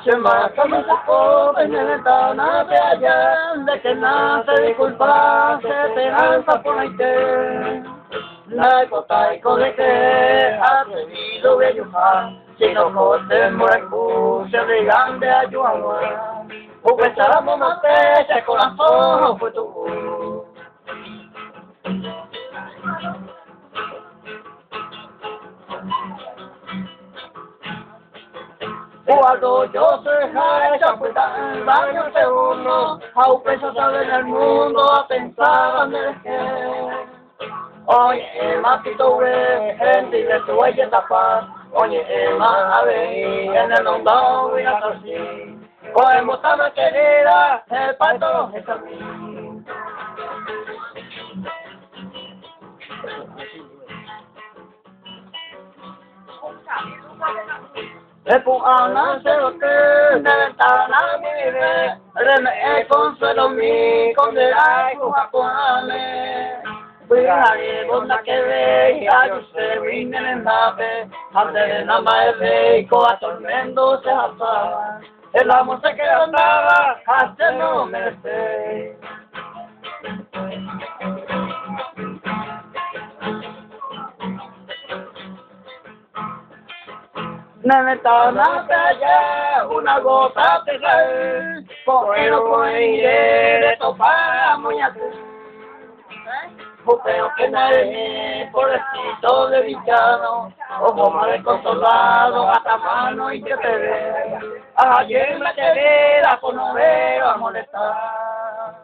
Se marca muchas cosas en la ventana de allá, de que nace disculpa, se esperanza por la idea. Naikotaico de que atrevido de ayudar, si no cortes morecu, se obligan de ayudar. Porque estábamos más ese corazón fue tu. Cuando yo soy esa puta en el baño segundo, a un peso sale en el mundo a pensar en el que. Oye, matito ve, gente de tu huella tapar. Oye, más a ver, en el mundo voy a así. Podemos estar querida, el pato es a mí. El puana se lo que de ventana vive, reme consuelo mi condena y juacuane. Cuidare bonda que ve, ayuse vine en el nape, antes de nada más de coa tormento se pasaba. El amor se quedó andaba, hasta no merece. La ventana de allá, una gota de sal, poero por de topa muñaco. Jupeo que nadie, pobrecito de villano, ojo mal desconsolado, hasta mano y que te ve. Ayer la querida con novero a molestar.